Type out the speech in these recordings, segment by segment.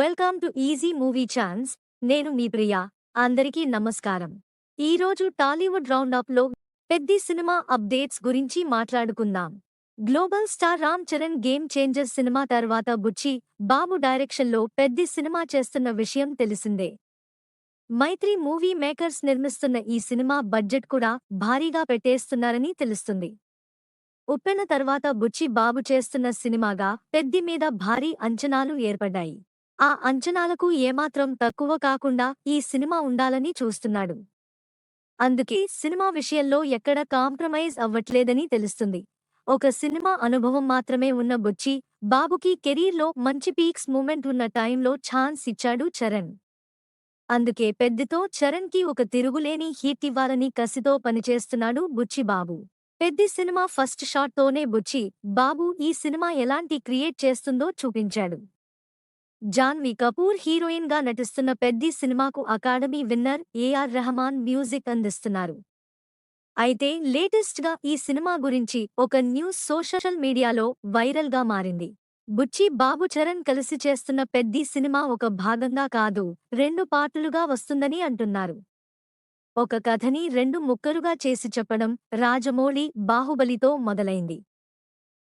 Welcome to easy movie chance. నేను మీ ప్రియా. అందరికీ నమస్కారం. ఈరోజు టాలీవుడ్ రౌండప్లో పెద్ది సినిమా అప్డేట్స్ గురించి మాట్లాడుకుందాం. Global star Ram Charan game changer cinema తర్వాత బుచ్చి బాబు డైరెక్షన్లో పెద్ది సినిమా చేస్తున్న విషయం తెలిసిందే. మైత్రి మూవీ మేకర్స్ నిర్మిస్తున్న ఈ సినిమా బడ్జెట్ కూడా భారీగా పెట్టేస్తున్నారని తెలుస్తుంది. ఉప్పెన తర్వాత బుచ్చి బాబు చేస్తున్న సినిమాగా పెద్ది మీద భారీ అంచనాలు ఏర్పడ్డాయి. ఆ అంచనాలకు ఏమాత్రం తక్కువ కాకుండా ఈ సినిమా ఉండాలని చూస్తున్నాడు. అందుకే సినిమా విషయంలో ఎక్కడ కాంప్రమైజ్ అవ్వట్లేదని తెలుస్తుంది. ఒక సినిమా అనుభవం మాత్రమే ఉన్న బుచ్చి బాబుకి కెరీర్లో మంచి పీక్స్ మూమెంట్ ఉన్న టైంలో ఛాన్స్ ఇచ్చాడు చరణ్. అందుకే పెద్దితో చరణ్కి ఒక తిరుగులేని హిట్ ఇవ్వాలని కసితో పనిచేస్తున్నాడు బుచ్చి బాబు. పెద్ది సినిమా ఫస్ట్ షాట్తోనే బుచ్చి బాబు ఈ సినిమా ఎలాంటి క్రియేట్ చేస్తుందో చూపించాడు. జాన్వీ కపూర్ హీరోయిన్ గా నటిస్తున్న పెద్ది సినిమాకు academy winner A R Rahman music అందిస్తున్నారు. అయితే లేటెస్ట్ గా ఈ సినిమా గురించి ఒక న్యూస్ సోషల్ మీడియాలో వైరల్ గా మారింది. బుచ్చి బాబు చరణ్ కలిసి చేస్తున్న పెద్ది సినిమా ఒక భాగంగా కాదు, 2 పార్టులుగా వస్తుందని అంటున్నారు. ఒక కథని 2 ముక్కలుగా చేసి చెప్పడం రాజమౌళి బాహుబలితో మొదలైంది.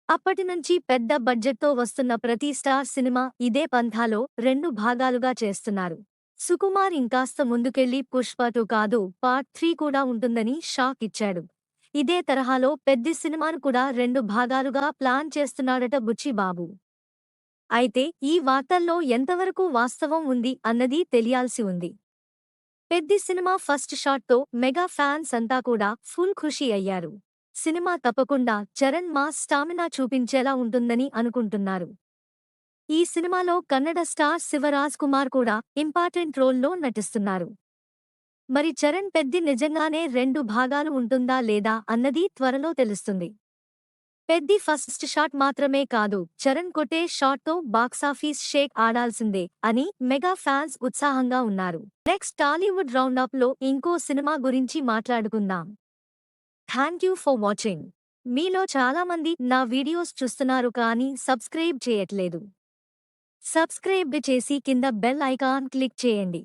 అప్పటినుంచి పెద్ద బడ్జెట్తో వస్తున్న ప్రతి స్టార్ సినిమా ఇదే పంథాలో 2 భాగాలుగా చేస్తున్నారు. సుకుమార్ ఇంకాస్త ముందుకెళ్లి పుష్ప 2 కాదు పార్ట్ 3 కూడా ఉంటుందని షాక్ ఇచ్చాడు. ఇదే తరహాలో పెద్ది సినిమాను కూడా 2 భాగాలుగా ప్లాన్ చేస్తున్నాడట బుచ్చి బాబు. అయితే ఈ వార్తల్లో ఎంతవరకు వాస్తవం ఉంది అన్నది తెలియాల్సి ఉంది. పెద్ది సినిమా ఫస్ట్ షాట్తో మెగా ఫ్యాన్స్ అంతా కూడా ఫుల్ ఖుషి అయ్యారు. సినిమా తప్పకుండా చరణ్ మాస్ స్టామినా చూపించేలా ఉంటుందని అనుకుంటున్నారు. ఈ సినిమాలో కన్నడ స్టార్ శివరాజ్ కుమార్ కూడా ఇంపార్టెంట్ రోల్లో నటిస్తున్నారు. మరి చరణ్ పెద్ది నిజంగానే 2 భాగాలు ఉంటుందా లేదా అన్నది త్వరలో తెలుస్తుంది. పెద్ది ఫస్ట్ షాట్ మాత్రమే కాదు, చరణ్ కొట్టే షాట్తో బాక్సాఫీస్ షేక్ ఆడాల్సిందే అని మెగా ఫ్యాన్స్ ఉత్సాహంగా ఉన్నారు. నెక్స్ట్ టాలీవుడ్ రౌండప్లో ఇంకో సినిమా గురించి మాట్లాడుకుందాం. Thank you for watching. మీలో చాలామంది నా వీడియోస్ చూస్తున్నారు కానీ సబ్స్క్రైబ్ చేయట్లేదు. సబ్స్క్రైబ్ చేసి కింద బెల్ ఐకాన్ క్లిక్ చేయండి.